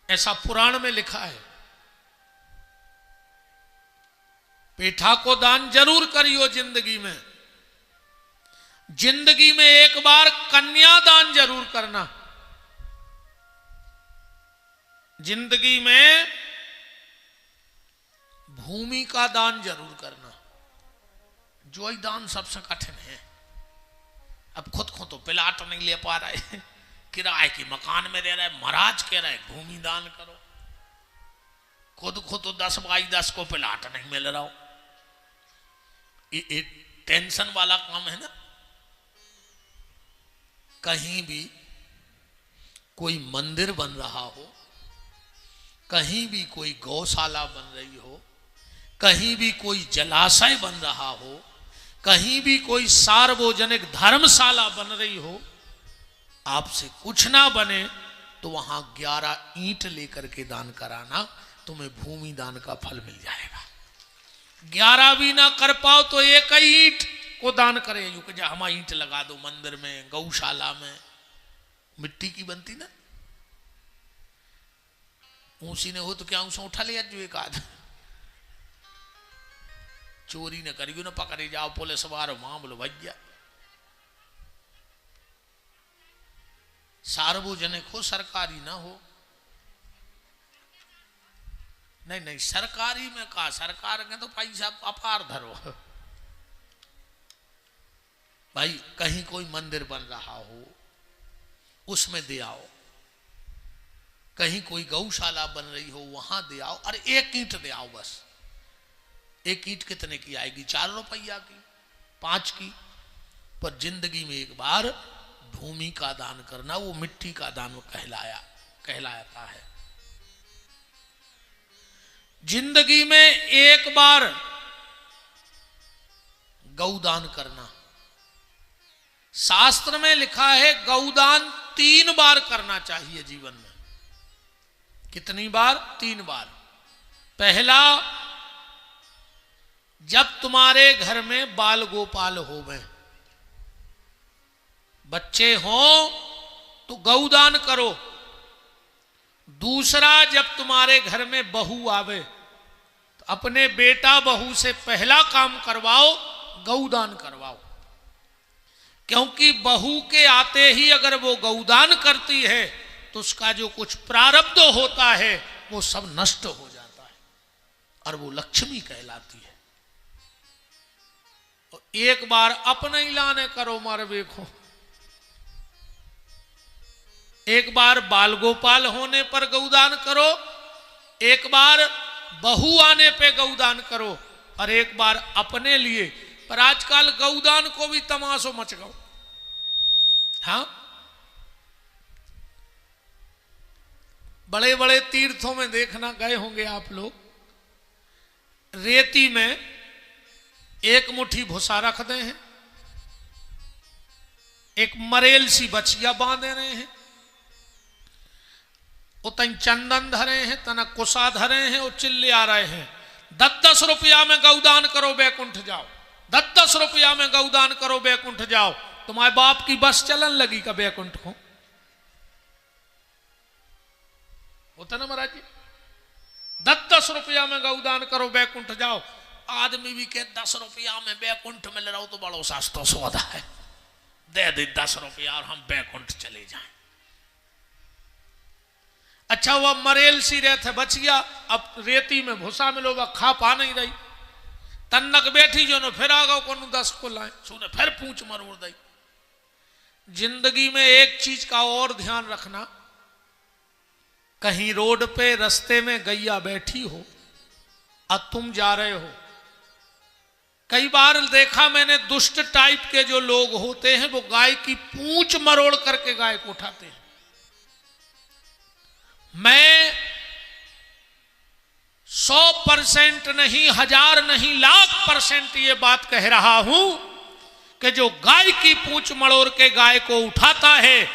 ऐसा पुराण में लिखा है। पेठा को दान जरूर करियो जिंदगी में। जिंदगी में एक बार कन्या दान जरूर करना। जिंदगी में भूमि का दान जरूर करना। जो ही दान सबसे कठिन है। अब खुद को तो प्लाट नहीं ले पा रहे, किराए की मकान में रह रहे, महाराज कह रहे भूमि दान करो। खुद को तो 10x10 को प्लाट नहीं मिल रहा हो। ये टेंशन वाला काम है ना। कहीं भी कोई मंदिर बन रहा हो, कहीं भी कोई गौशाला बन रही हो, कहीं भी कोई जलाशय बन रहा हो, कहीं भी कोई सार्वजनिक धर्मशाला बन रही हो, आपसे कुछ ना बने तो वहां 11 ईंट लेकर के दान कराना, तुम्हें भूमि दान का फल मिल जाएगा। 11 भी ना कर पाओ तो एक ही ईंट को दान करें। यूं कि हम ईंट लगा दो मंदिर में, गौशाला में, मिट्टी की बनती ना, ऊंसी ने हो तो क्या ऊंसा उठा लिया जो एक आध। चोरी न करियो ना पकड़े जाओ पुलिस वालों मामलो भैया। सार्वजनिक हो, सरकारी ना हो। नहीं नहीं, सरकारी में कहा, सरकार के तो पैसा अपार धरो भाई। कहीं कोई मंदिर बन रहा हो उसमें दे आओ, कहीं कोई गौशाला बन रही हो वहां दे आओ। अरे एक ईंट दे आओ बस। एक ईंट कितने की आएगी? 4 रुपया की, 5 की। पर जिंदगी में एक बार भूमि का दान करना, वो मिट्टी का दान कहलाता है। जिंदगी में एक बार गौदान करना। शास्त्र में लिखा है गौदान 3 बार करना चाहिए जीवन में। कितनी बार? 3 बार। पहला, जब तुम्हारे घर में बाल गोपाल होवे, बच्चे हों तो गौदान करो। दूसरा, जब तुम्हारे घर में बहू आवे तो अपने बेटा बहू से पहला काम करवाओ, गौदान करवाओ। क्योंकि बहू के आते ही अगर वो गौदान करती है तो उसका जो कुछ प्रारब्ध होता है वो सब नष्ट हो जाता है और वो लक्ष्मी कहलाती है। और एक बार अपने ही लाने करो मार देखो। एक बार बाल गोपाल होने पर गौदान करो, एक बार बहू आने पे गौदान करो, और एक बार अपने लिए। पर आजकल गौदान को भी तमाशो मच गओ। हाँ, बड़े बड़े तीर्थों में देखना गए होंगे आप लोग, रेती में एक मुट्ठी भूसा रख दे हैं, एक मरेल सी बछिया बांधे रहे हैं, उतन चंदन धरे हैं, तना कुसा धरे हैं और चिल्ले आ रहे हैं 10-10 रुपया में गौदान करो बैकुंठ जाओ, 10-10 रुपया में गौदान करो बैकुंठ जाओ। तुम्हारे बाप की बस चलन लगी का बैकुंठ को? होता ना महाराज जी? 10-10 रुपया में गौदान करो बैकुंठ जाओ। आदमी भी कहे 10 रुपया में बैकुंठ मिल रहा हो तो बड़ो सस्ता सौदा है, दे दे 10 रुपया और हम बैकुंठ चले जाएं। अच्छा, वह मरेल सी रहते बचिया, अब रेती में भूसा मिलो, वह खा पा नहीं रही, तन्नक बैठी जो न फिर आ गो को 10 को लाए, सुने फिर पूछ मरोड़ दई। जिंदगी में एक चीज का और ध्यान रखना, कहीं रोड पे रास्ते में गैया बैठी हो और तुम जा रहे हो। कई बार देखा मैंने, दुष्ट टाइप के जो लोग होते हैं वो गाय की पूंछ मरोड़ करके गाय को उठाते हैं। मैं 100% नहीं, 1000 नहीं, 1,00,000% ये बात कह रहा हूं कि जो गाय की पूंछ मरोड़ के गाय को उठाता है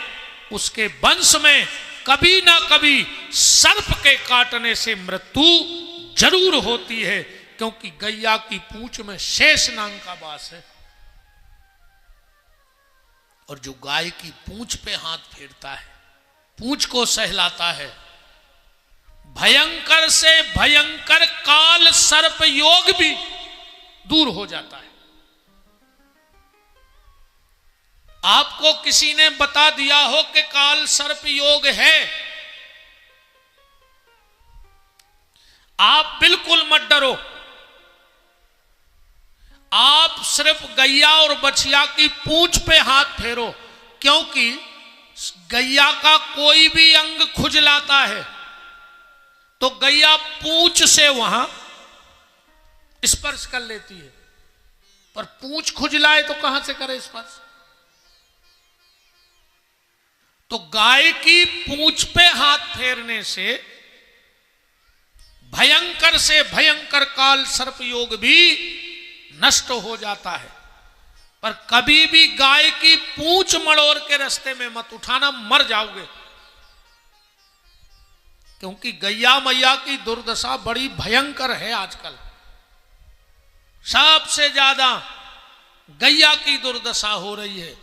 उसके वंश में कभी ना कभी सर्प के काटने से मृत्यु जरूर होती है, क्योंकि गैया की पूंछ में शेष नाग का वास है। और जो गाय की पूंछ पे हाथ फेरता है, पूंछ को सहलाता है, भयंकर से भयंकर काल सर्प योग भी दूर हो जाता है। आपको किसी ने बता दिया हो कि काल सर्प योग है, आप बिल्कुल मत डरो। आप सिर्फ गैया और बछिया की पूंछ पे हाथ फेरो, क्योंकि गैया का कोई भी अंग खुजलाता है तो गैया पूंछ से वहां स्पर्श कर लेती है, पर पूंछ खुजलाए तो कहां से करे स्पर्श? तो गाय की पूंछ पे हाथ फेरने से भयंकर काल सर्प योग भी नष्ट हो जाता है। पर कभी भी गाय की पूंछ मड़ोर के रास्ते में मत उठाना, मर जाओगे। क्योंकि गैया मैया की दुर्दशा बड़ी भयंकर है आजकल। सबसे ज्यादा गैया की दुर्दशा हो रही है।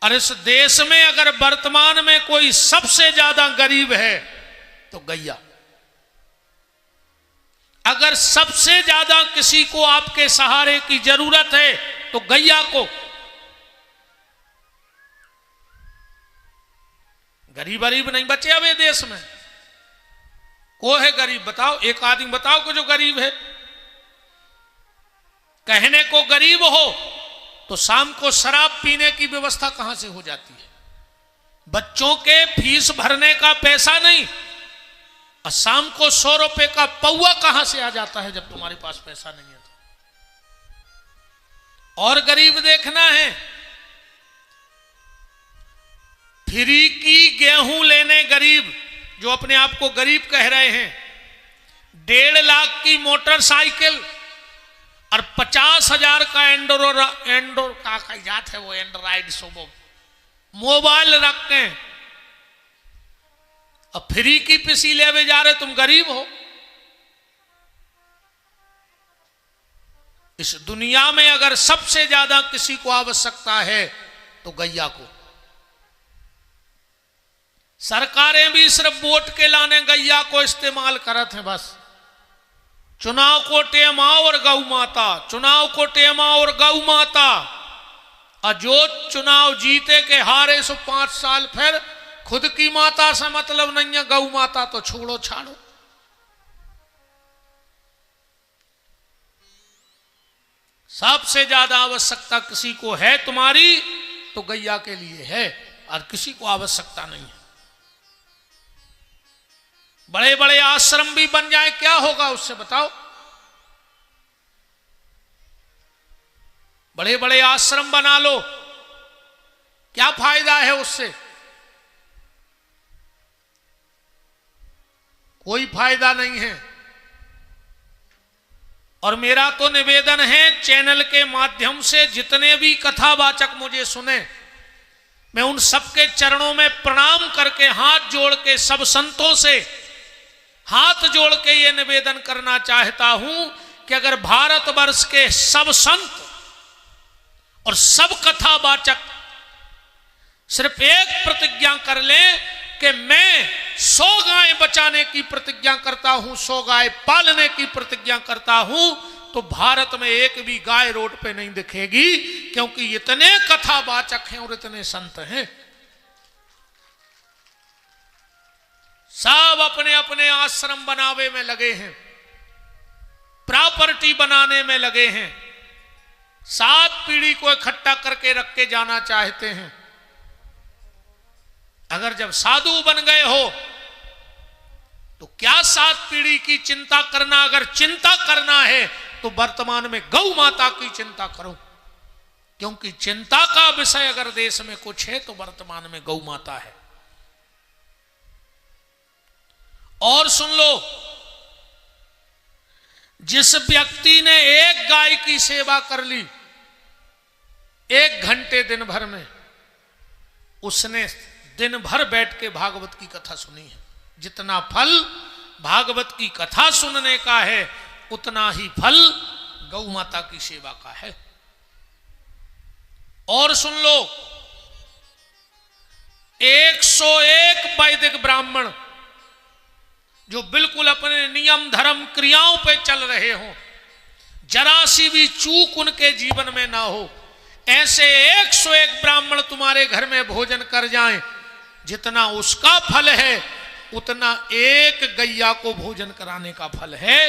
और इस देश में अगर वर्तमान में कोई सबसे ज्यादा गरीब है तो गैया। अगर सबसे ज्यादा किसी को आपके सहारे की जरूरत है तो गैया को। गरीब गरीब नहीं बचे अब ये देश में। को है गरीब? बताओ, एक आदमी बताओ कि जो गरीब है। कहने को गरीब हो तो शाम को शराब पीने की व्यवस्था कहां से हो जाती है? बच्चों के फीस भरने का पैसा नहीं, और शाम को 100 रुपए का पौवा कहां से आ जाता है जब तुम्हारे पास पैसा नहीं है तो? और गरीब देखना है, फ्री की गेहूं लेने गरीब, जो अपने आप को गरीब कह रहे हैं, 1.5 लाख की मोटरसाइकिल और 50,000 का एंड्रोर का जात है वो एंड्रॉइड सोबो मोबाइल रख के अब फ्री की पिसी ले जा रहे, तुम गरीब हो। इस दुनिया में अगर सबसे ज्यादा किसी को आवश्यकता है तो गैया को। सरकारें भी सिर्फ वोट के लाने गैया को इस्तेमाल करत हैं बस। चुनाव को टेम आओ और गौ माता, चुनाव को टेम आओ और गौ माता। और जो चुनाव जीते के हारे सो 5 साल फिर खुद की माता से मतलब नहीं है, गौ माता तो छोड़ो छाड़ो। सबसे ज्यादा आवश्यकता किसी को है तुम्हारी तो गैया के लिए है, और किसी को आवश्यकता नहीं है। बड़े बड़े आश्रम भी बन जाए, क्या होगा उससे बताओ? बड़े बड़े आश्रम बना लो, क्या फायदा है उससे? कोई फायदा नहीं है। और मेरा तो निवेदन है चैनल के माध्यम से जितने भी कथावाचक मुझे सुने, मैं उन सबके चरणों में प्रणाम करके हाथ जोड़ के सब संतों से हाथ जोड़ के ये निवेदन करना चाहता हूं कि अगर भारतवर्ष के सब संत और सब कथावाचक सिर्फ एक प्रतिज्ञा कर लें कि मैं 100 गाय बचाने की प्रतिज्ञा करता हूं, 100 गाय पालने की प्रतिज्ञा करता हूं, तो भारत में एक भी गाय रोड पे नहीं दिखेगी। क्योंकि इतने कथावाचक हैं और इतने संत हैं। सब अपने अपने आश्रम बनावे में लगे हैं, प्रॉपर्टी बनाने में लगे हैं, 7 पीढ़ी को इकट्ठा करके रख के जाना चाहते हैं। अगर जब साधु बन गए हो तो क्या 7 पीढ़ी की चिंता करना? अगर चिंता करना है तो वर्तमान में गौ माता की चिंता करो, क्योंकि चिंता का विषय अगर देश में कुछ है तो वर्तमान में गौ माता है। और सुन लो, जिस व्यक्ति ने एक गाय की सेवा कर ली 1 घंटे दिन भर में, उसने दिन भर बैठ के भागवत की कथा सुनी है। जितना फल भागवत की कथा सुनने का है उतना ही फल गौ माता की सेवा का है। और सुन लो, 101 वैदिक ब्राह्मण जो बिल्कुल अपने नियम धर्म क्रियाओं पे चल रहे हों, जरा सी भी चूक उनके जीवन में ना हो, ऐसे 101 ब्राह्मण तुम्हारे घर में भोजन कर जाएं, जितना उसका फल है उतना एक गैया को भोजन कराने का फल है।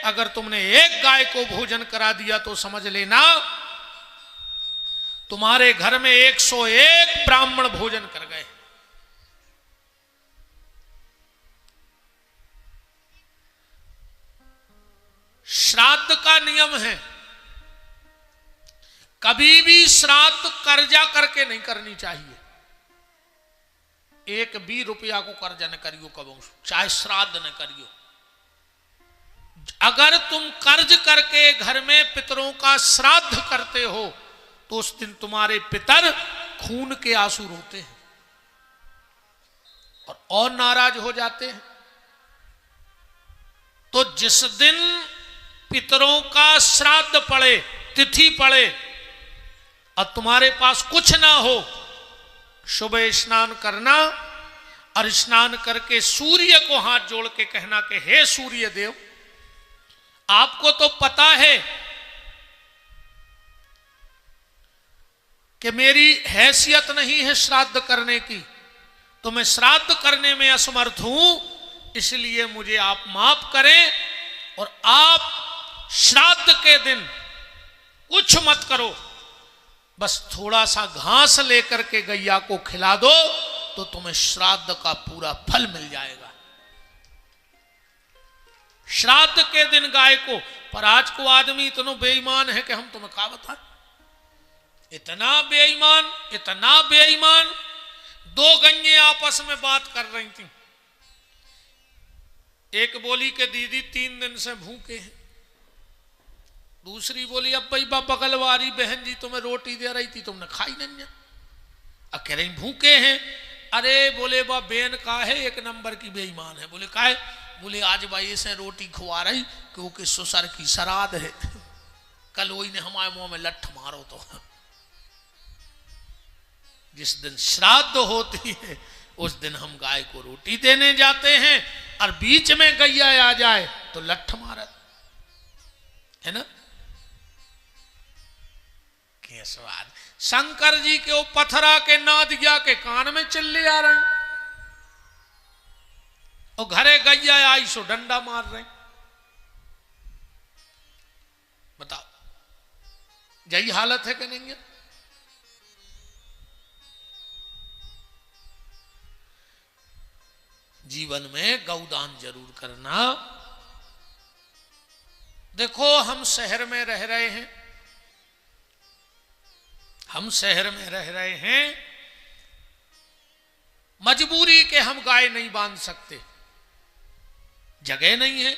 अगर तुमने एक गाय को भोजन करा दिया तो समझ लेना तुम्हारे घर में 101 ब्राह्मण भोजन कर गए। श्राद्ध का नियम है, कभी भी श्राद्ध कर्जा करके नहीं करनी चाहिए। एक भी रुपया को कर्जा न करियो कबो, चाहे श्राद्ध न करियो। अगर तुम कर्ज करके घर में पितरों का श्राद्ध करते हो तो उस दिन तुम्हारे पितर खून के आंसू रोते हैं और नाराज हो जाते हैं। तो जिस दिन पितरों का श्राद्ध पड़े, तिथि पड़े और तुम्हारे पास कुछ ना हो, सुबह स्नान करना और स्नान करके सूर्य को हाथ जोड़ के कहना कि हे सूर्य देव, आपको तो पता है कि मेरी हैसियत नहीं है श्राद्ध करने की, तो मैं श्राद्ध करने में असमर्थ हूं, इसलिए मुझे आप माफ करें और आप श्राद्ध के दिन कुछ मत करो, बस थोड़ा सा घास लेकर के गैया को खिला दो तो तुम्हें श्राद्ध का पूरा फल मिल जाएगा। श्राद्ध के दिन गाय को। पर आज को आदमी इतना बेईमान है कि हम तुम्हें क्या बताएं, इतना बेईमान, इतना बेईमान। दो गैये आपस में बात कर रही थी, एक बोली के दीदी 3 दिन से भूखे हैं, दूसरी बोली अब भाई बगल वाली बहन जी तुम्हें रोटी दे रही थी, तुमने खाई नहीं। अब कह रही भूखे हैं। अरे बोले बा बेन का है, एक नंबर की बेईमान है। बोले का है? बोले आज भाई से रोटी खुआ रही क्योंकि ससुर की श्राद्ध है, कल वही ने हमारे मुंह में लठ मारो। तो जिस दिन श्राद्ध होती है उस दिन हम गाय को रोटी देने जाते हैं और बीच में गैया आ जाए तो लठ मारत है ना। स्वाद शंकर जी के वो पथरा के नादिया के कान में चिल्ले आ रहे, और घरे गैया आई सो डंडा मार रहे। बताओ यही हालत है कि नहीं है? जीवन में गौदान जरूर करना। देखो हम शहर में रह रहे हैं, हम शहर में रह रहे हैं, मजबूरी के हम गाय नहीं बांध सकते, जगह नहीं है,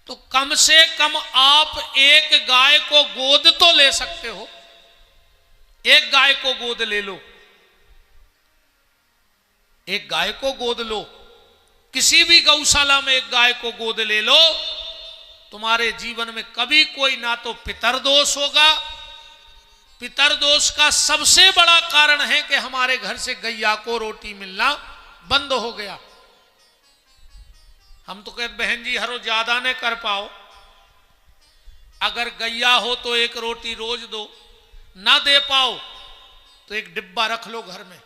तो कम से कम आप एक गाय को गोद तो ले सकते हो। एक गाय को गोद ले लो, एक गाय को गोद लो, किसी भी गौशाला में एक गाय को गोद ले लो। तुम्हारे जीवन में कभी कोई ना तो पितर दोष होगा। पितर दोष का सबसे बड़ा कारण है कि हमारे घर से गैया को रोटी मिलना बंद हो गया। हम तो कहते बहन जी हरो ज्यादा न कर पाओ, अगर गैया हो तो एक रोटी रोज दो, ना दे पाओ तो एक डिब्बा रख लो घर में।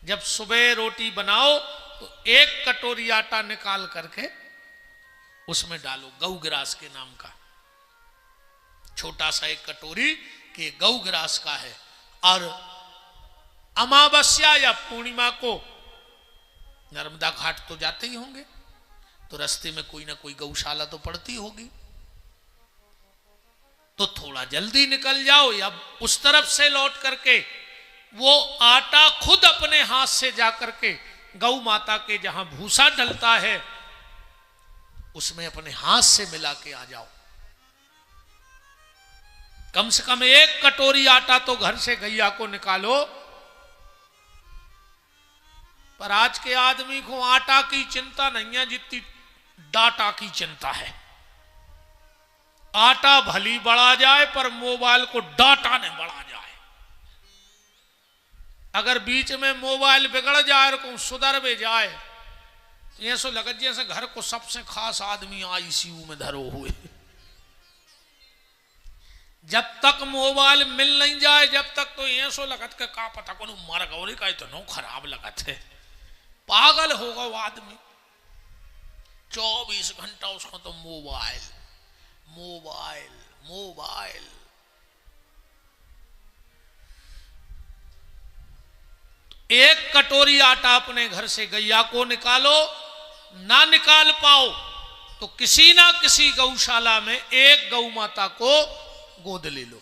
जब सुबह रोटी बनाओ तो एक कटोरी आटा निकाल करके उसमें डालो, गौग्रास के नाम का छोटा सा एक कटोरी के गौग्रास का है। और अमावस्या या पूर्णिमा को नर्मदा घाट तो जाते ही होंगे, तो रास्ते में कोई ना कोई गौशाला तो पड़ती होगी, तो थोड़ा जल्दी निकल जाओ या उस तरफ से लौट करके वो आटा खुद अपने हाथ से जाकर के गौ माता के जहां भूसा डलता है उसमें अपने हाथ से मिला के आ जाओ। कम से कम एक कटोरी आटा तो घर से गैया को निकालो। पर आज के आदमी को आटा की चिंता नहीं है जितनी डाटा की चिंता है। आटा भली बढ़ा जाए पर मोबाइल को डाटा न बढ़ा जाए। अगर बीच में मोबाइल बिगड़ जाए और को सुधर भी जाए तो ये सो लगत जैसे घर को सबसे खास आदमी आईसीयू में धरो हुए। जब तक मोबाइल मिल नहीं जाए जब तक तो ये सो लगत के का पता कौन मर गौरी का इतना खराब लगत है, पागल होगा वो आदमी। 24 घंटा उसको तो मोबाइल मोबाइल मोबाइल। एक कटोरी आटा अपने घर से गैया को निकालो, ना निकाल पाओ तो किसी ना किसी गौशाला में एक गौ माता को गोद ले लो।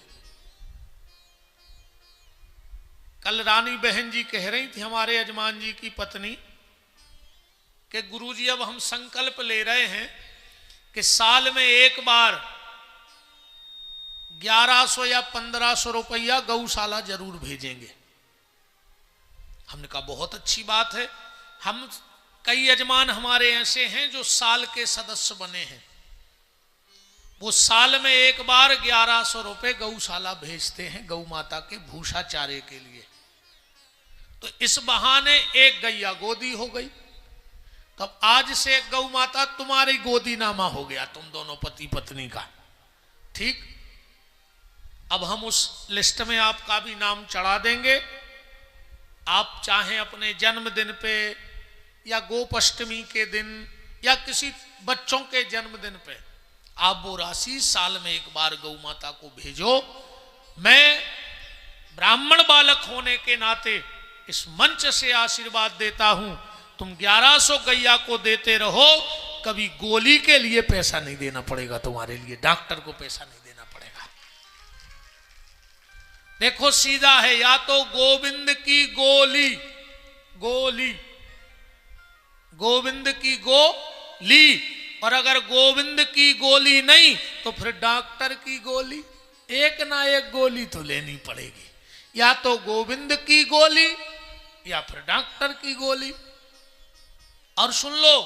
कल रानी बहन जी कह रही थी हमारे यजमान जी की पत्नी कि गुरुजी अब हम संकल्प ले रहे हैं कि साल में एक बार 1100 या 1500 रुपया गौशाला जरूर भेजेंगे। हमने कहा बहुत अच्छी बात है। हम कई यजमान हमारे ऐसे हैं जो साल के सदस्य बने हैं, वो साल में एक बार 1100 रुपए गौशाला भेजते हैं गौ माता के भूसा चारे के लिए। तो इस बहाने एक गैया गोदी हो गई। तब आज से गौ माता तुम्हारी गोदी नामा हो गया, तुम दोनों पति पत्नी का। ठीक, अब हम उस लिस्ट में आपका भी नाम चढ़ा देंगे। आप चाहें अपने जन्मदिन पे या गोपाष्टमी के दिन या किसी बच्चों के जन्मदिन पे आप वो राशि साल में एक बार गौ माता को भेजो। मैं ब्राह्मण बालक होने के नाते इस मंच से आशीर्वाद देता हूं, तुम 1100 गैया को देते रहो, कभी गोली के लिए पैसा नहीं देना पड़ेगा तुम्हारे लिए, डॉक्टर को पैसा नहीं देना पड़ेगा। देखो सीधा है, या तो गोविंद की गोली, गोली गोविंद की गोली, और अगर गोविंद की गोली नहीं तो फिर डॉक्टर की गोली। एक ना एक गोली तो लेनी पड़ेगी, या तो गोविंद की गोली या फिर डॉक्टर की गोली। और सुन लो,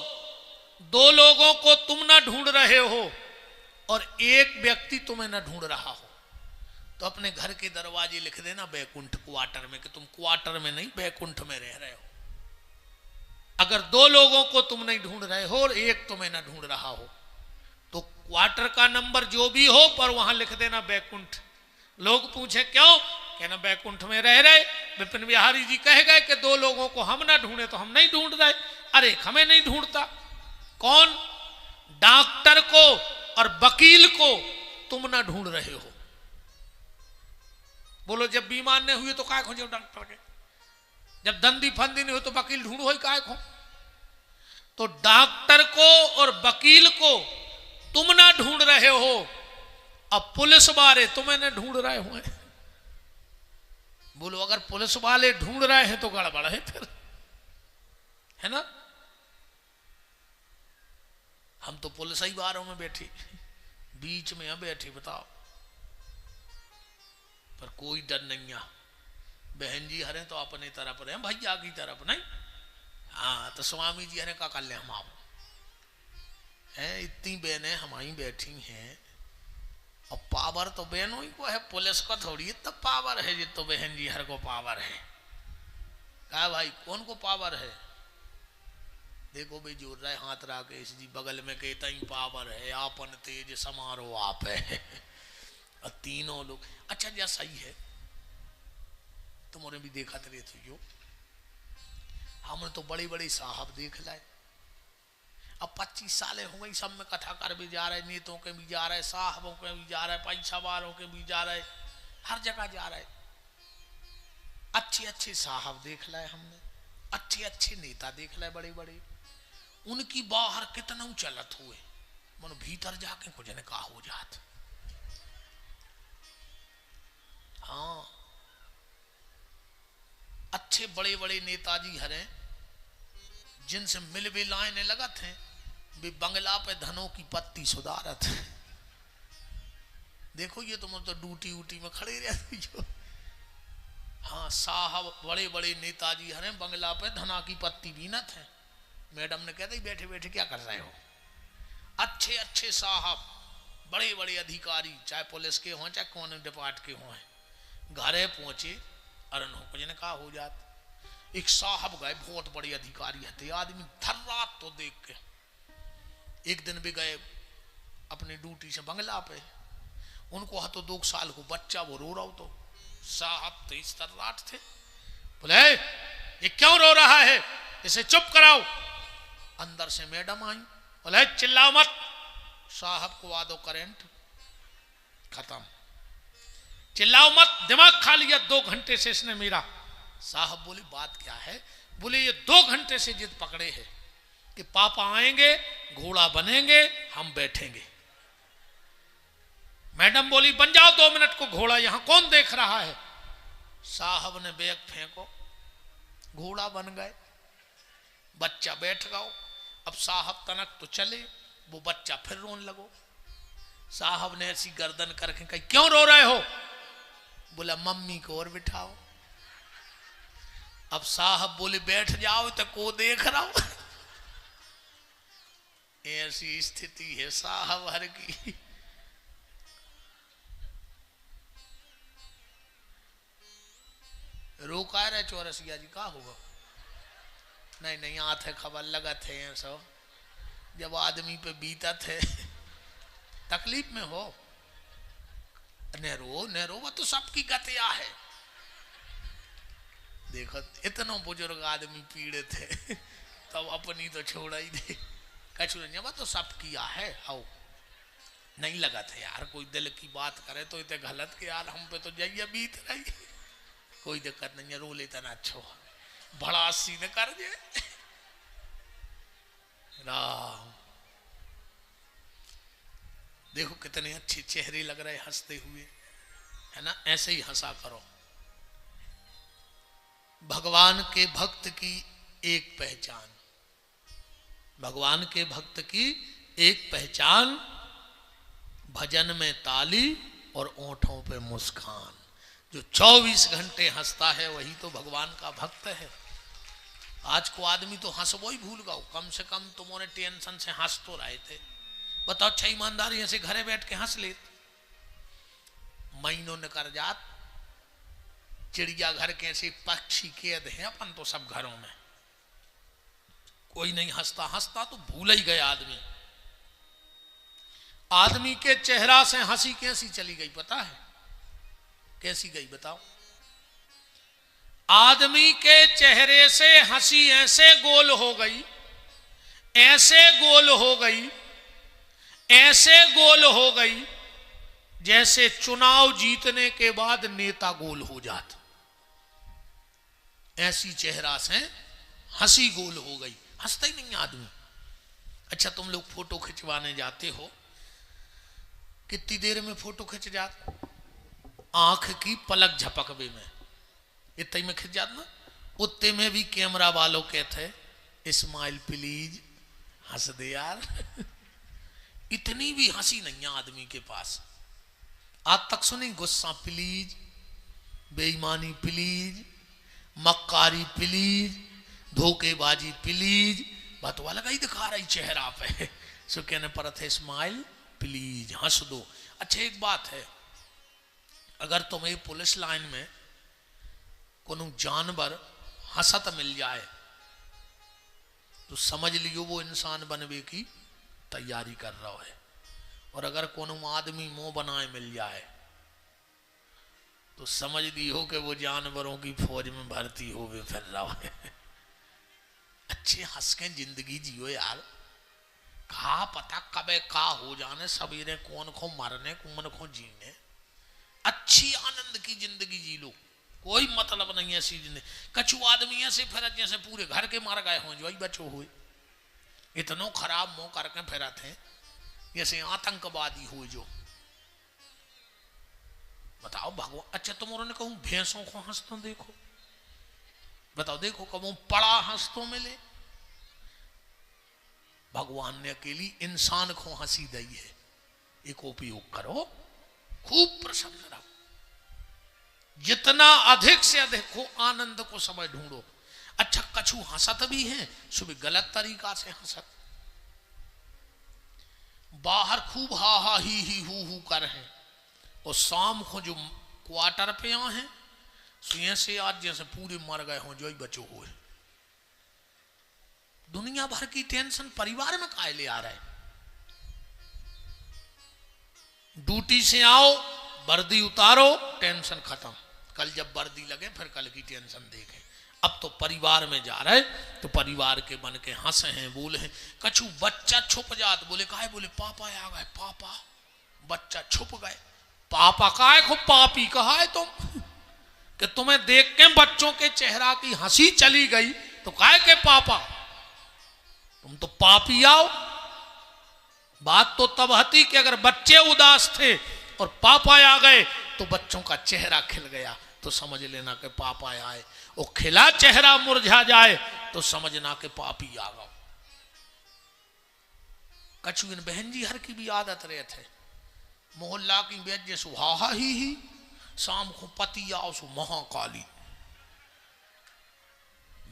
दो लोगों को तुम ना ढूंढ रहे हो और एक व्यक्ति तुम्हें ना ढूंढ रहा हो, तो अपने घर के दरवाजे लिख देना बैकुंठ क्वार्टर में, कि तुम क्वार्टर में नहीं बैकुंठ में रह रहे हो। अगर दो लोगों को तुम नहीं ढूंढ रहे हो और एक तुम्हें ना ढूंढ रहा हो, तो क्वार्टर का नंबर जो भी हो पर वहां लिख देना बैकुंठ। लोग पूछे क्यों, कहना बैकुंठ में रह रहे, विपिन बिहारी जी कह गए कि दो लोगों को हम ना ढूंढे तो हम नहीं ढूंढ रहे। अरे हमें नहीं ढूंढता कौन, डॉक्टर को और वकील को तुम ना ढूंढ रहे हो। बोलो जब बीमार नहीं हुए तो काय खोजो डॉक्टर के, जब दंदी फंदी नहीं हो तो वकील ढूंढो ही काय खो। तो डॉक्टर को और वकील को तुम ना ढूंढ रहे हो, अब पुलिस वाले तुम्हें ना ढूंढ रहे हो। बोलो अगर पुलिस वाले ढूंढ रहे हैं तो गड़बड़ है फिर, है ना। हम तो पुलिस ही बारों में बैठी, बीच में बैठी, बताओ, पर कोई डर नहीं है। बहन जी हरे तो अपने तरफ रहे, भैया की तरफ नहीं। हाँ तो स्वामी जी हरे का कर ले, हम आओ है, इतनी बहनें हमारी बैठी हैं और पावर तो बहनों ही को है, पुलिस को थोड़ी इतना पावर है। ये तो बहन जी हर को पावर है। कहा भाई कौन को पावर है, देखो भाई जोर रहा है हाथ राकेश जी बगल में, कहता ही पावर है, आपन तेज समारोह आप है। और तीनों लोग अच्छा जा सही है, तुमने भी देखा तेरे तो, हमने तो बड़े बड़े साहब देख लाए। अब 25 सालें हो गई, सब में कथा कर भी जा रहे, नेतों के भी जा रहे, साहबों के भी जा रहे, पैसा वालों के भी जा रहे, हर जगह जा रहे। अच्छे अच्छे साहब देख लाए हमने, अच्छे अच्छे नेता देख लाए बड़े बड़े, उनकी बाहर कितना चलत हुए, मन भीतर जाके कुछ ने कहा हो जात। हाँ अच्छे बड़े बड़े नेताजी हरे, जिनसे मिल भी लाने लगत हैं, वे बंगला पे धनों की पत्ती सुधारत है। देखो ये तुम तो ड्यूटी उटी में खड़े रहते हो। हाँ साहब बड़े बड़े नेताजी हरे, बंगला पे धना की पत्ती बीनत है। मैडम ने कहते बैठे बैठे क्या कर रहे हो। अच्छे अच्छे साहब बड़े बड़े अधिकारी, चाहे पुलिस के हों चाहे कौन डिपार्ट के हों, घरे पहुंचे अरन हो कुछ ने कहा हो जात। एक साहब गए, बहुत बड़े अधिकारी थे आदमी, थर्रात तो देख के। एक दिन भी गए अपनी ड्यूटी से बंगला पे, उनको हाथों 2 साल को बच्चा, वो रो रहा हो, तो साहब तो इस थर्राट थे, बोले ये क्यों रो रहा है, इसे चुप कराओ। अंदर से मैडम आई, बोले चिल्लाओ मत। साहब को आ दो करंट, खत्म, चिल्लाओ मत, दिमाग खा लिया 2 घंटे से इसने मेरा। साहब बोले बात क्या है, बोले ये 2 घंटे से जिद पकड़े हैं कि पापा आएंगे, घोड़ा बनेंगे, हम बैठेंगे। मैडम बोली बन जाओ 2 मिनट को घोड़ा, यहां कौन देख रहा है। साहब ने बैग फेंको, घोड़ा बन गए, बच्चा बैठ गया। अब साहब तनक तो चले, वो बच्चा फिर रोने लगो। साहब ने ऐसी गर्दन करके कही क्यों रो रहे हो, बोला मम्मी को और बिठाओ। अब साहब बोले बैठ जाओ, तो को देख रहा हूं। ऐसी स्थिति है साहब हर की। रोका रहे चौरसिया जी, का होगा, नहीं नहीं आते खबर लगा थे सब, जब आदमी पे बीता थे तकलीफ में हो, नेरो नेरो वो तो सबकी गतिया है। देखो इतना बुजुर्ग आदमी पीड़े थे तब अपनी तो छोड़ा ही दे, कछु नहीं, वो तो सब किया है। आओ नहीं लगा था यार, कोई दिल की बात करे तो इतने गलत के यार हम पे तो जाइए बीत रही, कोई दिक्कत नहीं है, रो लेता ना, अच्छो बड़ा सीने कर दे राम। देखो कितने अच्छे चेहरे लग रहे हंसते हुए, है ना, ऐसे ही हंसा करो। भगवान के भक्त की एक पहचान, भगवान के भक्त की एक पहचान, भजन में ताली और ओंठों पे मुस्कान। जो 24 घंटे हंसता है वही तो भगवान का भक्त है। आज को आदमी तो हंसबो ही भूल गया, कम से कम तुमने टेंशन से हंस तो रहे थे। बताओ अच्छा ईमानदारी से घरे बैठ के हंस ले, महीनों ने कर जात, चिड़िया घर के ऐसे पक्षी कैद हैं अपन तो सब घरों में, कोई नहीं हंसता, हंसता तो भूल ही गया आदमी। आदमी के चेहरा से हंसी कैसी चली गई पता है, कैसी गई बताओ। आदमी के चेहरे से हंसी ऐसे गोल हो गई, ऐसे गोल हो गई, ऐसे गोल हो गई जैसे चुनाव जीतने के बाद नेता गोल हो जाता, ऐसी चेहरा से हंसी गोल हो गई, हंसता ही नहीं आदमी। अच्छा तुम लोग फोटो खिंचवाने जाते हो, कितनी देर में फोटो खिंच जाते, आंख की पलक झपकवे में इतने में खिंच जाता ना, उतने में भी कैमरा वालों कहते स्माइल प्लीज, हंस दे यार इतनी भी हंसी नहीं है आदमी के पास। आज तक सुनी गुस्सा प्लीज, बेईमानी प्लीज, मक्कारी प्लीज, धोखेबाजी प्लीज, बतवा लगा ही दिखा रही चेहरा पे, सो कहने पर थे स्माइल प्लीज, हंस दो। अच्छा एक बात है, अगर तुम्हें पुलिस लाइन में कोनो जानवर हंसत मिल जाए तो समझ लियो वो इंसान बनने की तैयारी कर रहा है, और अगर कोनो आदमी मुंह बनाए मिल जाए तो समझ लियो कि वो जानवरों की फौज में भर्ती हो भी फिर रहा है। अच्छे हंस के जिंदगी जियो यार, कहा पता कबे का हो जाने, सवेरे कौन को मरने कौन को जीने, अच्छी आनंद की जिंदगी जी लो, कोई मतलब नहीं ऐसी जिंदगी। कछु आदमी ऐसे फिर जैसे पूरे घर के मार गए हों, जो ही बचो हुए, इतनो खराब मुंह करके फिर थे जैसे आतंकवादी हो जो। बताओ भगवान, अच्छा तुम उन्होंने कहूं भैंसों को हंस तो देखो, बताओ देखो कब पड़ा हंस तो मिले। भगवान ने अकेली इंसान को हंसी दी है, एक उपयोग करो, खूब प्रसन्न रहो, जितना अधिक से अधिक हो आनंद को समय ढूंढो। अच्छा कछु हंसत भी हैं, सुबह गलत तरीका से हंसत, बाहर खूब हा हा ही हु कर है, और शाम को जो क्वार्टर पे हैं सुए से आज जैसे पूरे मर गए हों जो ही बचो हुए। दुनिया भर की टेंशन परिवार में काहे ले आ रहा है। ड्यूटी से आओ, वर्दी उतारो, टेंशन खत्म। कल जब वर्दी लगे फिर कल की टेंशन देखें। अब तो परिवार में जा रहे तो परिवार के बन के हंसे हैं, बोले हैं। कछु बच्चा छुप जात, बोले काहे, बोले पापा आ गए पापा। बच्चा छुप गए, पापा काहे को पापी कहा है तुम कि तुम्हें देख के बच्चों के चेहरा की हंसी चली गई तो काहे के पापा, तुम तो पापी आओ। बात तो तब हती कि अगर बच्चे उदास थे और पापा आ गए तो बच्चों का चेहरा खिल गया तो समझ लेना कि पापा आए, और खिला चेहरा मुरझा जाए तो समझना कि पापी आ गए। कछु इन बहन जी हर की भी आदत रहे थे, मोहल्ला की बेच जे सुहाहा ही शाम को पति आओ सु महाकाली।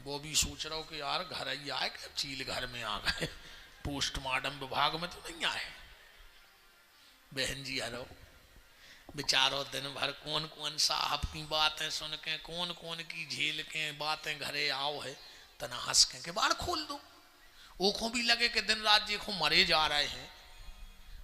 वो भी सोच रहा हो कि यार घर ही आए कि चील घर में आ गए, पोस्टमार्टम विभाग में तो नहीं आए। बहन जी हरो बेचारो दिन भर कौन कौन साहब की बातें सुन के, कौन कौन की झेल के बातें घरे आओ है तना हंस के बाल खोल दो। वो को भी लगे कि दिन रात जी को मरे जा रहे हैं,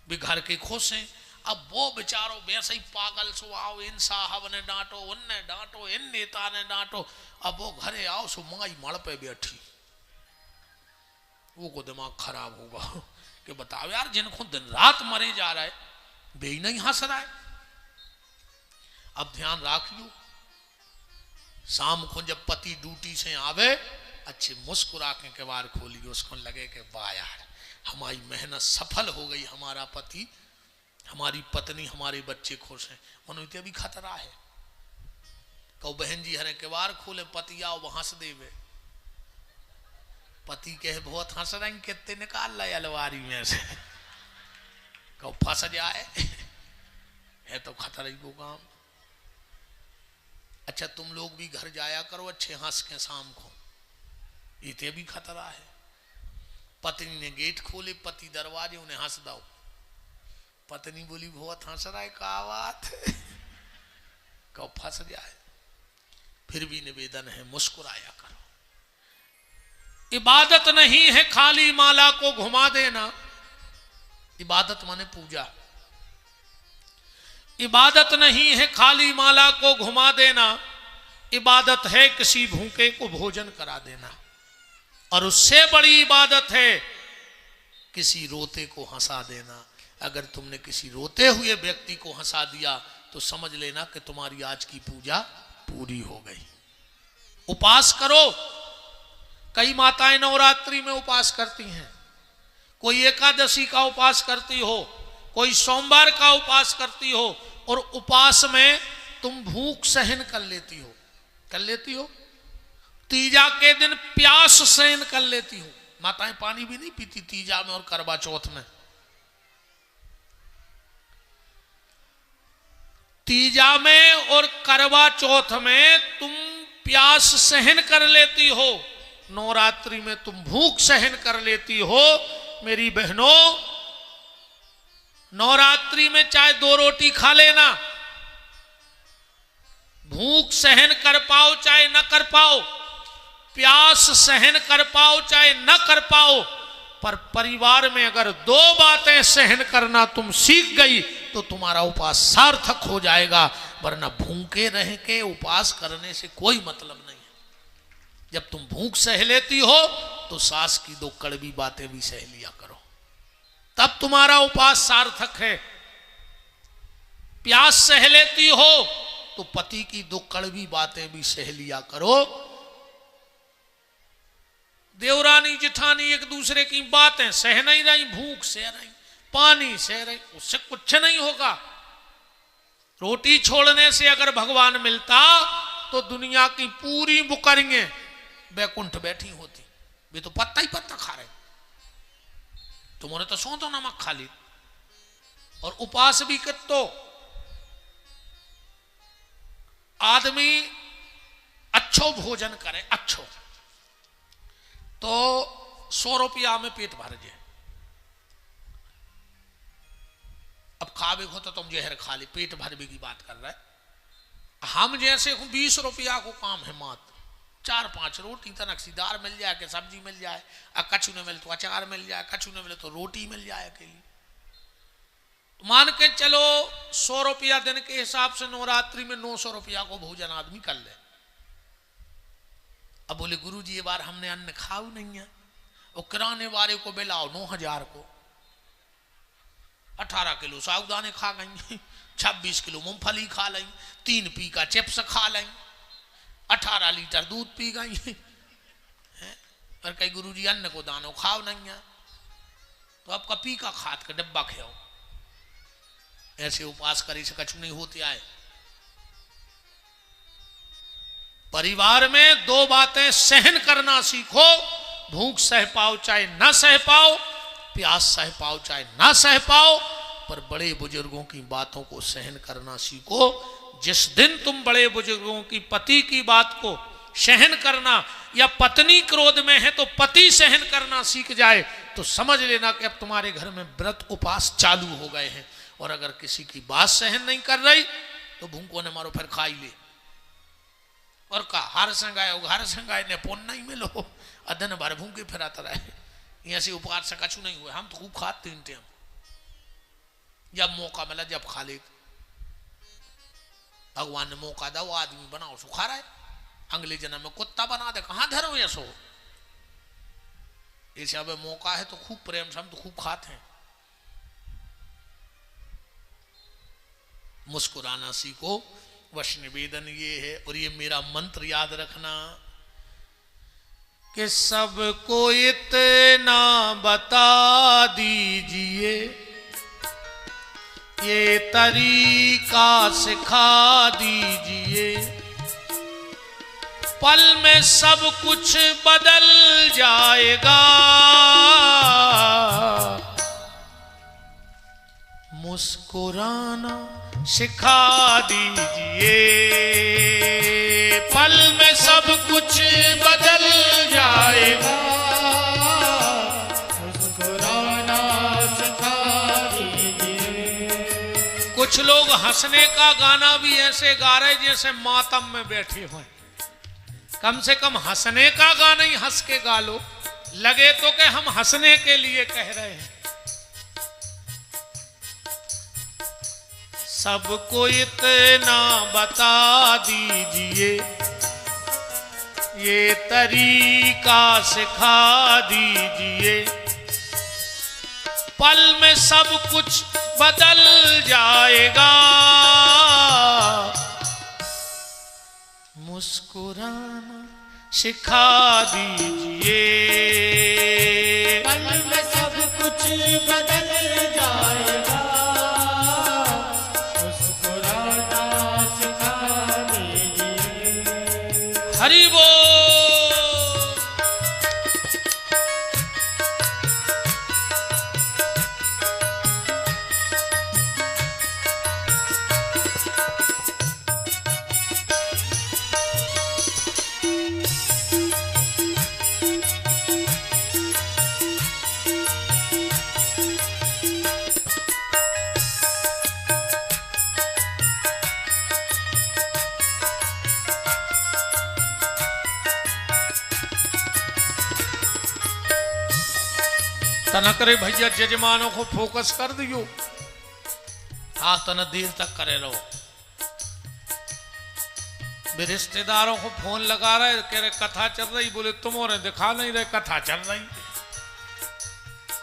भी घर के खुश हैं। अब वो बेचारो वैसे ही पागल सो आओ, इन साहब ने डांटो, उनने डांटो, इन नेता ने डांटो। अब वो घरे आओ सो माई मड़ पे बैठी, वो को दिमाग खराब होगा कि बताओ यार जिनको दिन रात मरे जा रहा है वे ही नहीं हंस रहा है। अब ध्यान रखियो, शाम को जब पति ड्यूटी से आवे अच्छे मुस्कुरा के किवाड़ खोलिए, उसको लगे कि वाह यार हमारी मेहनत सफल हो गई, हमारा पति, हमारी पत्नी, हमारे बच्चे खुश हैं। मनोते भी खतरा है। कहो बहन जी हरे किवाड़ खोले, पति आओ वहां से देवे, पति कहे बहुत हंस रहे कितने निकाल ला अलवारी में से, कहो फंस जाए है तो खतरा ही को काम। अच्छा तुम लोग भी घर जाया करो अच्छे हंस के शाम को, इतने भी खतरा है। पत्नी ने गेट खोले, पति दरवाजे, उन्हें हंस दो। पत्नी बोली बहुत हंस रहा है, का बात कहो फंस जाए। फिर भी निवेदन है मुस्कुराया करो। इबादत नहीं है खाली माला को घुमा देना, इबादत माने पूजा। इबादत नहीं है खाली माला को घुमा देना, इबादत है किसी भूखे को भोजन करा देना। और उससे बड़ी इबादत है किसी रोते को हंसा देना। अगर तुमने किसी रोते हुए व्यक्ति को हंसा दिया तो समझ लेना कि तुम्हारी आज की पूजा पूरी हो गई। उपास करो। कई माताएं नवरात्रि में उपास करती हैं, कोई एकादशी का उपास करती हो, कोई सोमवार का उपास करती हो, और उपास में तुम भूख सहन कर लेती हो, कर लेती हो। तीजा के दिन प्यास सहन कर लेती हो। माताएं पानी भी नहीं पीती तीजा में और करवा चौथ में। तीजा में और करवा चौथ में तुम प्यास सहन कर लेती हो, नवरात्रि में तुम भूख सहन कर लेती हो। मेरी बहनों, नवरात्रि में चाहे 2 रोटी खा लेना, भूख सहन कर पाओ चाहे न कर पाओ, प्यास सहन कर पाओ चाहे न कर पाओ, पर परिवार में अगर 2 बातें सहन करना तुम सीख गई तो तुम्हारा उपास सार्थक हो जाएगा। वरना भूखे रह के उपास करने से कोई मतलब नहीं है। जब तुम भूख सह लेती हो तो सास की 2 कड़वी बातें भी सह लिया करो, तब तुम्हारा उपास सार्थक है। प्यास सह लेती हो तो पति की 2 कड़वी बातें भी सह लिया करो। देवरानी जिठानी एक दूसरे की बातें सह नहीं रही, भूख सह रही, पानी सह रही, उससे कुछ नहीं होगा। रोटी छोड़ने से अगर भगवान मिलता तो दुनिया की पूरी बुकरियां बैकुंठ बैठी होती। वे तो पत्ता ही पत्ता खा रहे, तुमने तो सौ तो नमक खा ली। और उपास भी कितो आदमी अच्छो भोजन करे, अच्छो तो 100 रुपया में पेट भर जाए। अब खावे हो तो तुम जहर खा ली, पेट भरने की बात कर रहा है। हम जैसे 20 रुपया को काम है मात्र, 4-5 रोटी तनकसीदार मिल जाए कि सब्जी मिल जाए, कछु न मिले तो अचार मिल जाए, कछु न मिले तो रोटी मिल जाए अकेली। मान के चलो 100 रुपया दिन के हिसाब से नवरात्रि में 900 रुपया को भोजन आदमी कर ले। अब बोले गुरु जी ये बार हमने अन्न खाऊ नहीं है, और किराने वाले को बिलाओ 9000 को, 18 किलो साबुदाने खा गई, 26 किलो मूंगफली खा ली, 3 पी का चिप्स खा ली, 18 लीटर दूध पी गई, और कई गुरु जी अन्न को दानो खाओ नहीं है, तो अब कपी का खाद का डब्बा खाओ। ऐसे उपास करे से कछु नहीं होते आए। परिवार में 2 बातें सहन करना सीखो, भूख सह पाओ चाहे ना सह पाओ, प्यास सह पाओ चाहे ना सह पाओ, पर बड़े बुजुर्गों की बातों को सहन करना सीखो। जिस दिन तुम बड़े बुजुर्गों की पति की बात को सहन करना, या पत्नी क्रोध में है तो पति सहन करना सीख जाए, तो समझ लेना कि अब तुम्हारे घर में व्रत उपास चालू हो गए हैं। और अगर किसी की बात सहन नहीं कर रही तो भूखो ने मारो फिर खाई ले, और का हर संगाए घर संगाए ने पुण्य नहीं मिलो, अदन भर भूखे फिराता रहे। ऐसे उपकार से कछु नहीं हुए। हम तो खूब खाते 3 टाइम, जब मौका मिला जब खा ले। भगवान ने मौका दो आदमी बनाओ सो खा रहा है, अगले जन्म में कुत्ता बना दे कहां धरो ये सो। ऐसे अब मौका है तो खूब प्रेम से हम तो खूब खाते हैं। मुस्कुराना सीखो, वश निवेदन ये है। और ये मेरा मंत्र याद रखना कि सबको इतना बता दीजिए, ये तरीका सिखा दीजिए, पल में सब कुछ बदल जाएगा। मुस्कुराना सिखा दीजिए, पल में सब कुछ बदल जाएगा। मुस्कुराना सिखा दीजिए। कुछ लोग हंसने का गाना भी ऐसे गा रहे जैसे मातम में बैठे हुए। कम से कम हंसने का गाना ही हंस के गा लो, लगे तो कि हम हंसने के लिए कह रहे हैं। सबको इतना बता दीजिए, ये तरीका सिखा दीजिए, पल में सब कुछ बदल जाएगा। मुस्कुराना सिखा दीजिए, पल में सब कुछ बदल जाएगा। मुस्कुराना सिखा दीजिए। हरि बोल। तना करे भैया जजमानों को फोकस कर दियो। हाँ तना देर तक करे रहो। भी रिश्तेदारों को फोन लगा रहे, कह रहे कथा चल रही, बोले तुम और दिखा नहीं रहे कथा चल रही।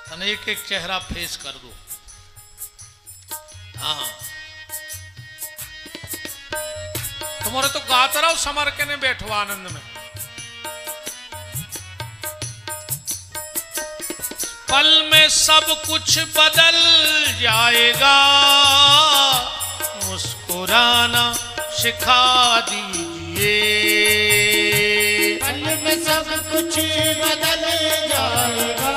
तना एक एक चेहरा फेस कर दो। हाँ तुम्हारे तो गाता रहो समर के ने बैठो आनंद में। पल में सब कुछ बदल जाएगा। मुस्कुराना सिखा दीजिए, पल में सब कुछ बदल जाएगा।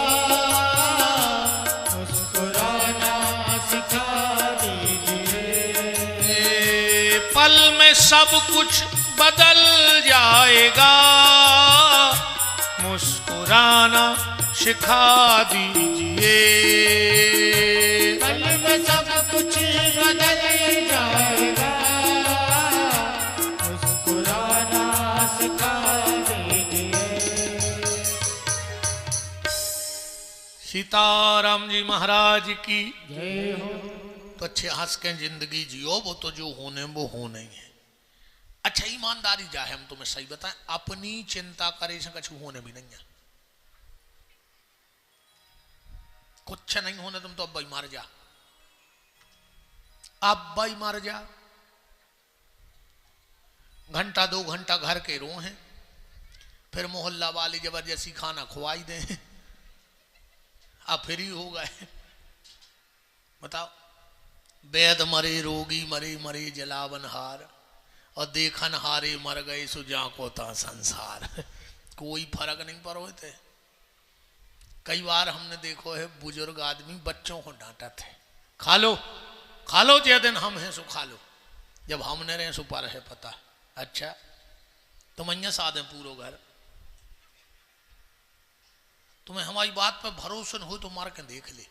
मुस्कुराना सिखा दीजिए, पल में सब कुछ बदल जाएगा। मुस्कुराना सिखा दीजिए, पल में सब कुछ बदल जाएगा। सीताराम जी महाराज की जय हो। तो अच्छे हंस के जिंदगी जियो, वो तो जो होने वो होने ही है। अच्छा ईमानदारी जाए, हम तुम्हें सही बताएं, अपनी चिंता करे से कुछ होने भी नहीं है, कुछ नहीं होने। तुम तो अब भाई मार जा, अब भाई मार जा। घंटा 2 घंटा घर के रो हैं, फिर मोहल्ला वाले जबरदस्ती खाना खुआई दें, अब फ्री हो गए। बताओ, वेद मरे रोगी मरे मरे जलावन हार, और देखन हारे मर गए सुजा को ता संसार। कोई फर्क नहीं पड़ो थे। कई बार हमने देखो है बुजुर्ग आदमी बच्चों को डांटा थे, खा लो जे दिन हम हैं सो खा लो, जब हमने रहे सो पर है पता। अच्छा तुम અહીંયા साधे पूरो घर, तुम्हें हमारी बात पर भरोसा न हो तो मार के देख ले।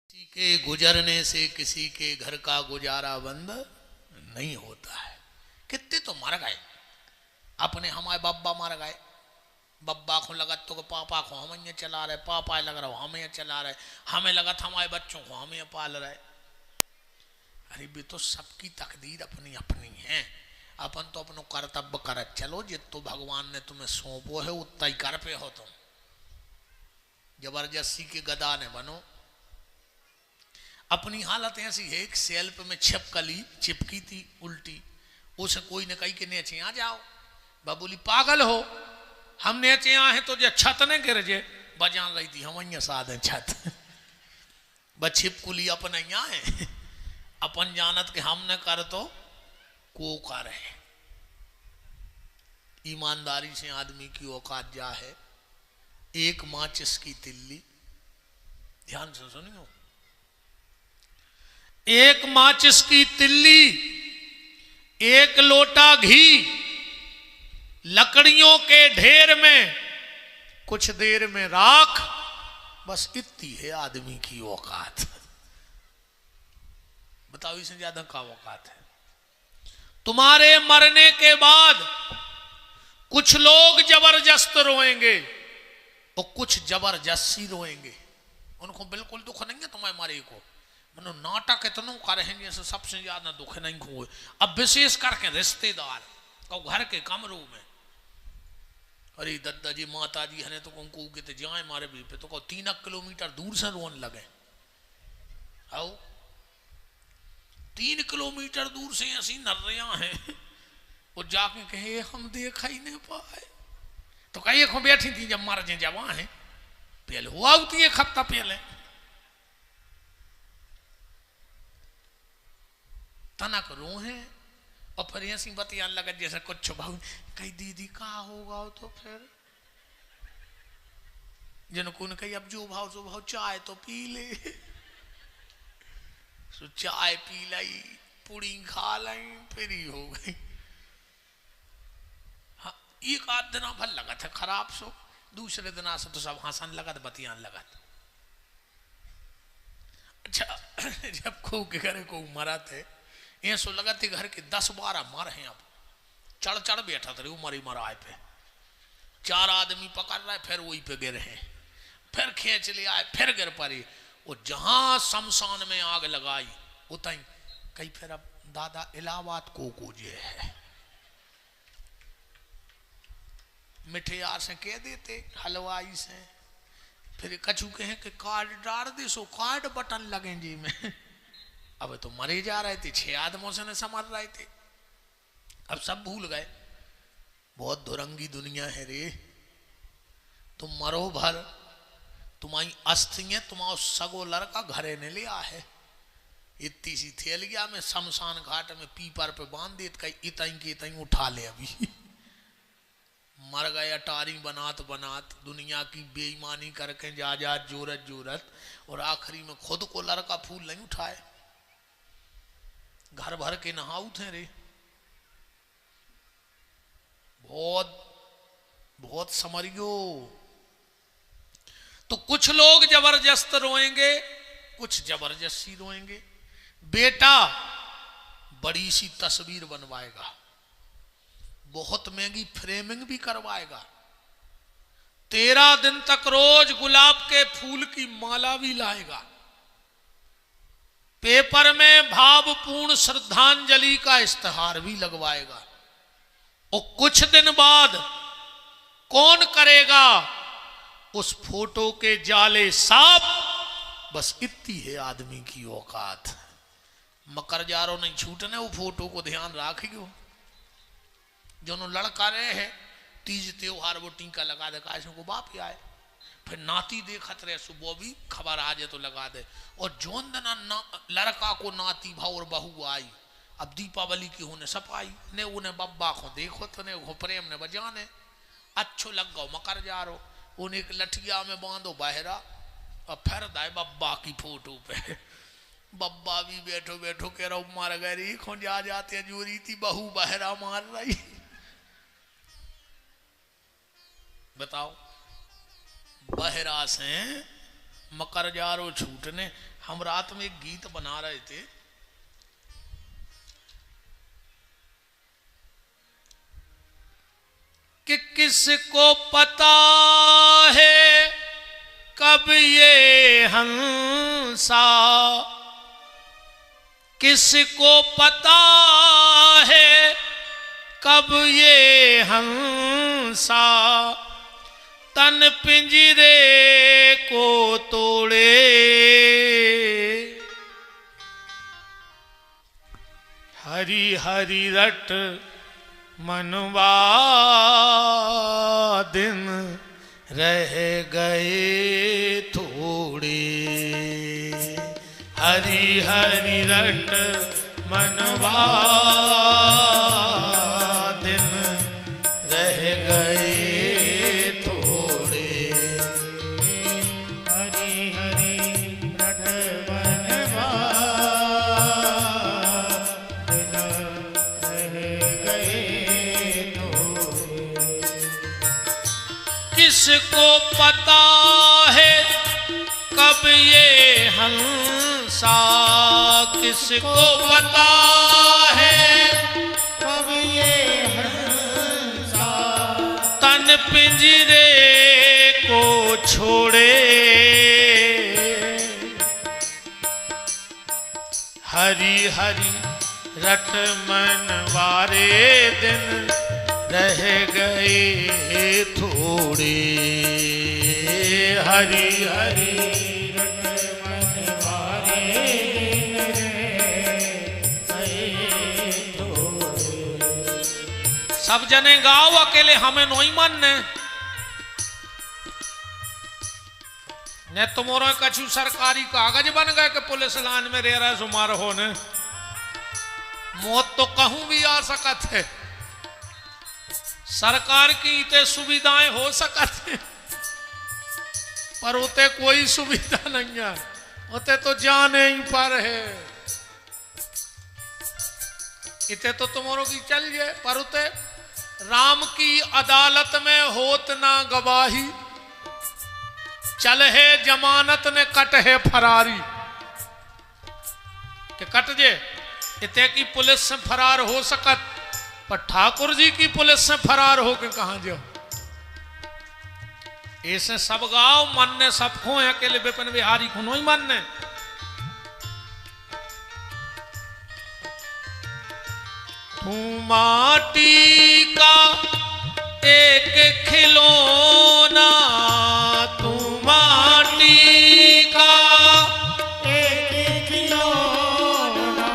किसी के गुजरने से किसी के घर का गुजारा बंद नहीं होता है। कितने तो मर गए, अपने हमारे बब्बा मर गए, बब्बा को लगा तो पापा को हम ये चला रहे, पापा लग रहा हमें ये चला रहे, हमें लगा था हमारे बच्चों को हमें पाल रहे। अरे भी तो सबकी तकदीर अपनी अपनी है, अपन तो अपनो कर्तव्य कर चलो, जितो भगवान ने तुम्हें सौंपो है उतना ही कर पे हो। तुम जबरदस्ती के गदा ने बनो। अपनी हालत ऐसी है, एक सेल्फ में छिपकली चिपकी थी उल्टी, उसे कोई ने कही कि नीचे आ जाओ, बाबूली पागल हो, हम नीचे आए हैं तो जो छत ने गिर जे बजान रही थी, हम અહીંયા साधे छत बस छिपकुली अपन અહીંયા है, अपन जानत के हमने कर तो को कर है। ईमानदारी से आदमी की औकात जा है। एक माचिस की तिल्ली, ध्यान से सुनियो, एक माचिस की तिल्ली, एक लोटा घी, लकड़ियों के ढेर में कुछ देर में राख, बस इतनी है आदमी की औकात। बताओ इससे ज्यादा क्या औकात है? तुम्हारे मरने के बाद कुछ लोग जबरदस्त रोएंगे और कुछ जबरदस्ती रोएंगे, उनको बिल्कुल दुख नहीं है तुम्हारे मरे को, मनो नाटक इतनों कर हैं जैसे सबसे ज्यादा दुख नहीं हुए। अब विशेष करके रिश्तेदार और घर के कमरों में, अरे दद्दा जी माता जी हने तो उनको कहते जाए मारे भी पे तो कहो 3 किलोमीटर दूर से रोन लगे, आओ 3 किलोमीटर दूर से ऐसी नर्रिया हैं, वो जाके कहे हम देखा ही नहीं पाए, तो कहीं को बैठी थी जब मार जब वहां है पहले हुआ होती है खत्ता पहले तनक रो है, और फिर ऐसी बतिया लगा जैसे कुछ भाव कही दीदी का होगा, तो फिर जिनको ने कही अब जो भाव चाय तो पी ले, सो चाय पी लाई, पूड़ी खा लाई, फिर ही हो गई। हाँ, एक आध दिन भल लगा था खराब सो, दूसरे दिन से तो सब हंसन लगा था, बतियान लगा था। अच्छा जब को के घरे को मरा थे ये सो लगा थे घर के 10-12 मर हैं, अब चढ़ बैठा था मरी मराए पे, 4 आदमी पकड़ रहे, फिर वही पे गिर हैं, फिर खींच ले आए, फिर गिर पड़ी, वो जहां शमशान में आग लगाई उतई कहीं फिर अब दादा इलाहाबाद को जे है मिठे यार से कह देते हलवाई से, फिर कछु कहे कि कार्ड डाल दे, सो कार्ड बटन लगे जी में। अब तो मरे जा रहे थे, 6 आदमों से न समझ रहे थे, अब सब भूल गए। बहुत दुरंगी दुनिया है रे, तुम मरो भर, तुम्हारी अस्थियां तुम्हारा सगो लड़का घरे ने लिया है, इतनी सी थैलिया में शमशान घाट में पीपर पे बांध दे, कहीं इतई की इतई उठा ले, अभी मर गए अटारी बनात बनात, दुनिया की बेईमानी करके जा जोरत, और आखिरी में खुद को लड़का फूल नहीं उठाए, घर भर के नहाऊ थे रे। बहुत बहुत समझियो। तो कुछ लोग जबरदस्त रोएंगे, कुछ जबरदस्ती रोएंगे। बेटा बड़ी सी तस्वीर बनवाएगा, बहुत महंगी फ्रेमिंग भी करवाएगा, 13 दिन तक रोज गुलाब के फूल की माला भी लाएगा, पेपर में भावपूर्ण श्रद्धांजलि का इश्तिहार भी लगवाएगा। और कुछ दिन बाद कौन करेगा उस फोटो के जाले साफ। बस इतनी है आदमी की औकात। मकर जारो नहीं छूटने, वो फोटो को ध्यान रखियो। जो लड़का रहे है तीज त्योहार वो टीका लगा दे, को बाप आए, फिर नाती देखत रहे सुबह भी खबर आ जाए तो लगा दे। और जोन दिन लड़का को नाती भाव और बहू आई, अब दीपावली की होने सफाई ने उन्हें बब्बा को देखो तो ने प्रेम ने बजाने अच्छो लग गो मकर जा रो, उन्हें एक लठिया में बांधो बहरा और फिर दाए बब्बा की फोटो पे। बब्बा भी बैठो बैठो कह रहा मार गई खो जा जाते जोरी थी बहू बहरा मार रही। बताओ बहरा से मकर जा रो छूटने। हम रात में एक गीत बना रहे थे, कि किसको पता है कब ये हंसा, किसको पता है कब ये हंसा, तन पिंजरे को तोड़े। हरी हरी रट मनवा दिन रह गए थोड़े। हरी हरी रट मनवा दिन रह गए थोड़े। हरी हरी रट मनवा दिन रह गए थोड़े। किसको पता है कब ये हंसा, किसको पता है कब ये हंसा, तन पिंजरे को छोड़े। हरी हरी रट मनवारे दिन रह गए थोड़े। हरी हरी रट मनवारे गए थोड़े। सब जने गाओ, अकेले हमें नहीं मानने। ने तुम्हारा कछु सरकारी कागज बन गए कि पुलिस लाइन में रह रहे सुमार होने। मौत तो कहूं भी आ सकत है, सरकार की इतने सुविधाएं हो सकत है, पर उते कोई सुविधा नहीं है, उते तो जाने ही पर है। इते तो तुम्हारों की चल जाए, पर उते राम की अदालत में होत ना गवाही, चल है जमानत ने कट है फरारी। के कट जे इते की पुलिस से फरार हो सकत, पर ठाकुर जी की पुलिस से फरार हो के कहां जाओ। ऐसे सब गांव मानने सबको है, अकेले विपिन बिहारी को नहीं मानने। तू माटी का एक खिलौना, तू माटी का एक खिलौना,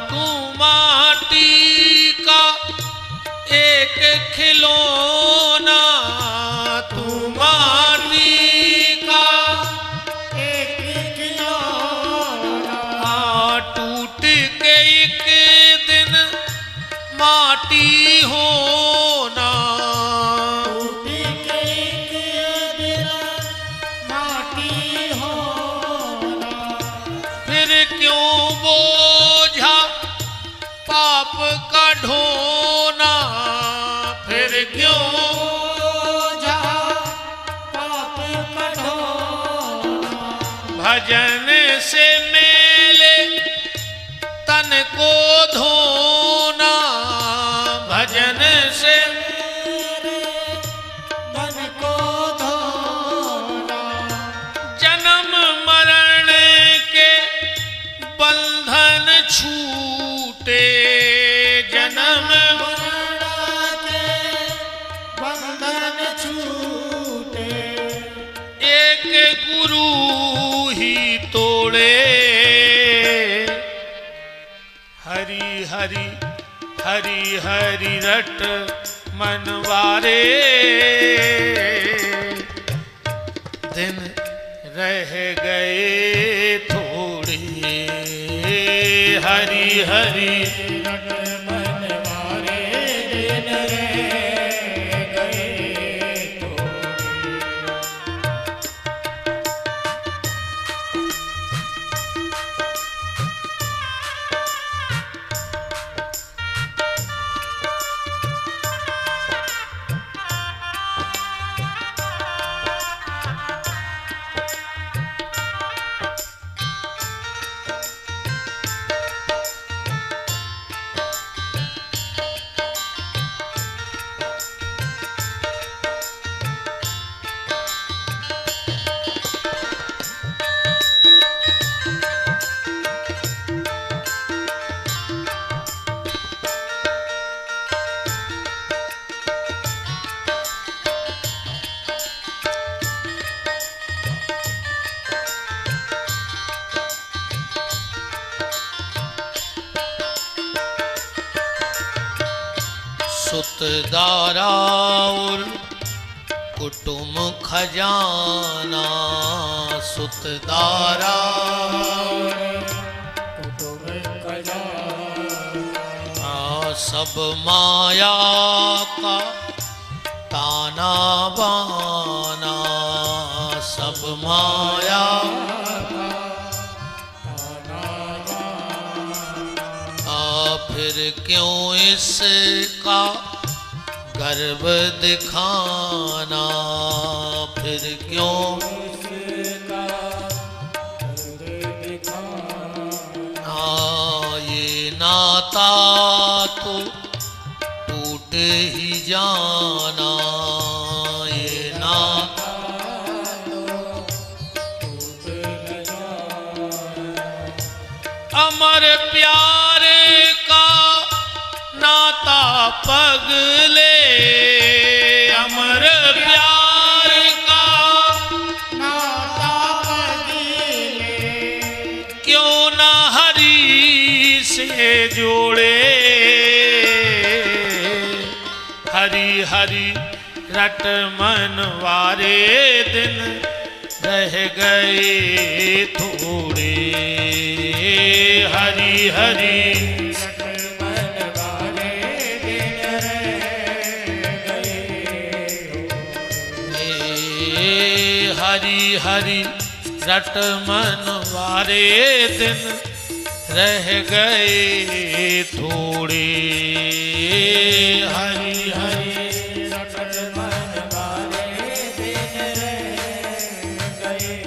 तू माटी का एक खिलौना, तू माटी का एक खिलौना, टूट के एक दिन माटी होना। टूट के एक दिन माटी होना, फिर क्यों बोझा पाप का ढोना, फिर भजन से मेले तन को धोना, भजन से मन को धोना, जन्म मरण के बंधन छूटे, जन्म मरण के बंधन छूटे, एक गुरु ही तोड़े। हरि हरि हरि हरि रट मनवारे, दिन रह गए थोड़े। हरि हरि रट मन मारे, दिन रह गए सुतदारा और कुटुम खजाना, सुतदारा कुटुम खजाना, सब माया का ताना बाना, सब माया फिर क्यों इसका गर्व दिखाना, फिर क्यों इसका गर्व दिखाना, ये नाता तो टूट ही जाना, ये नाता टूट न जाना, अमर प्यारे का नाता पगले, अमर प्यार का नाता पगले, क्यों ना हरि से जोड़े। हरि हरि रट मनवारे, दिन रह गए थोड़े। हरि हरि रट मनवारे, दिन रह गए। हरि हरि रट मनवारे, दिन रह गए थोड़े। हरि हरि रट मनवारे, दिन रह गए।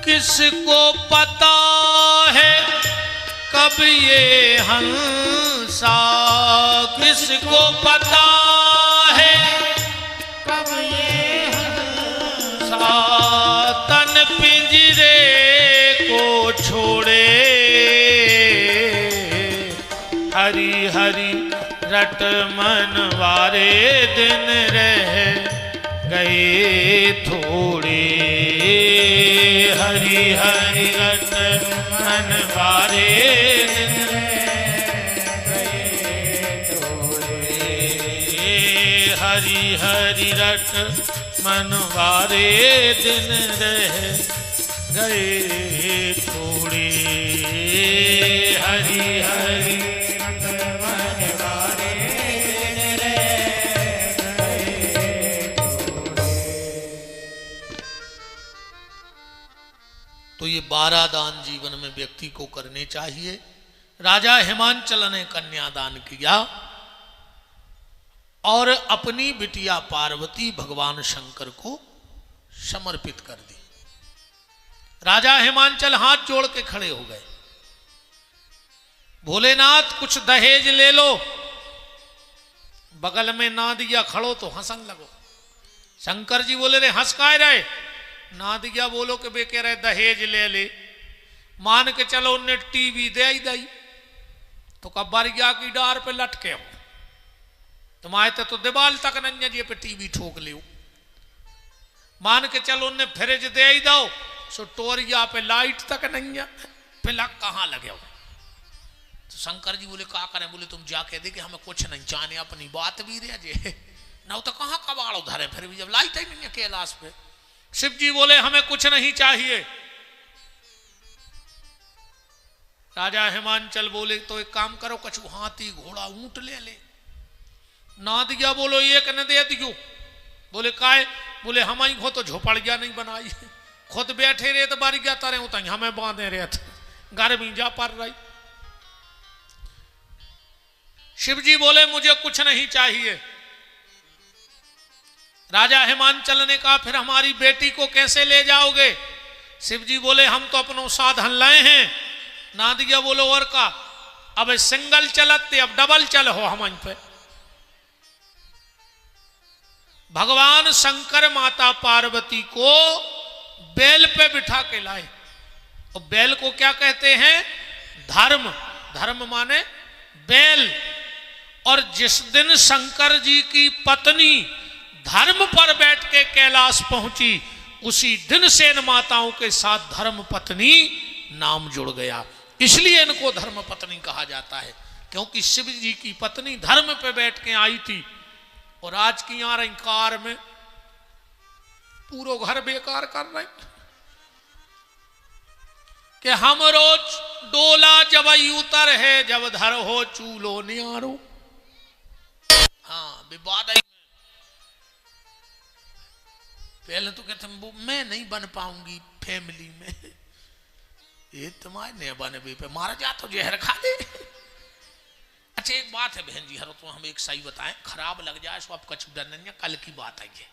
किसको पता है कब ये हंसा, किसको पता है कब ये हंसा हरि हरि रट मन वारे दिन रह गए थोड़े। हरि हरि रट मन वारे दिन रह गए थोड़े। हरि हरि रट मन वारे दिन रह गए थोड़े। हरि हरि रट मन वारे दिन रह गए थोड़े। तो ये 12 दान जीवन में व्यक्ति को करने चाहिए। राजा हिमांचल ने कन्यादान किया और अपनी बिटिया पार्वती भगवान शंकर को समर्पित कर दी। राजा हिमांचल हाथ जोड़ के खड़े हो गए, भोलेनाथ कुछ दहेज ले लो। बगल में ना दिया खड़ो तो हंसन लगो। शंकर जी बोले रे हंस काय रहे? ना दिया बोलो कि बे कह रहे दहेज ले ले। मान के चलो उन्हें टीवी दे ही दई तो कब्बरिया की डार पे लटके हो तुम्हारे तो दीवाल तक नंजा जी पे टीवी ठोक लियो। मान के चलो उन्हें फ्रिज दे ही दो सो टोरिया पे लाइट तक नहीं है, फिलक कहाँ लगे हो। तो शंकर जी बोले क्या करें? बोले तुम जाके दे कि हमें कुछ नहीं जाने, अपनी बात भी रह जे ना तो कहाँ कबाड़ उधर है, फिर भी जब लाइट ही नहीं है कैलाश पे। शिव जी बोले हमें कुछ नहीं चाहिए। राजा हिमांचल बोले तो एक काम करो, कछु हाथी घोड़ा ऊंट ले ले। ना दिया बोलो एक न दे दियो। बोले काय? बोले हम ही खो तो झोपड़िया नहीं बनाई, खुद बैठे रहे तो बारी गया तारे उतई हमें बांधे रहे थे, गर्मी जा पर रही। शिव जी बोले मुझे कुछ नहीं चाहिए। राजा हिमांचल ने कहा फिर हमारी बेटी को कैसे ले जाओगे? शिव जी बोले हम तो अपनों साधन लाए हैं। ना दिया बोलो और का? अब सिंगल चलते अब डबल चल हो हम पे। भगवान शंकर माता पार्वती को बैल पे बिठा के लाए। और बैल को क्या कहते हैं? धर्म। धर्म माने बैल। और जिस दिन शंकर जी की पत्नी धर्म पर बैठ के कैलाश पहुंची उसी दिन से इन माताओं के साथ धर्म पत्नी नाम जुड़ गया। इसलिए इनको धर्म पत्नी कहा जाता है, क्योंकि शिव जी की पत्नी धर्म पे बैठ के आई थी। और आज की आ रही कार में पूरा घर बेकार कर रहे कि हम रोज डोला जब उतर है जब धर हो चूलो नियारो। हाँ विवाद है। पहले तो कहते मैं नहीं बन पाऊंगी फैमिली में, ये तुम्हारे नहीं बने भी पे मारा जा तो जहर खा दे। अच्छा एक बात है बहन जी, हर तो हम एक सही बताएं, खराब लग जाए सो आप कछु डर नहीं, कल की बात है ये।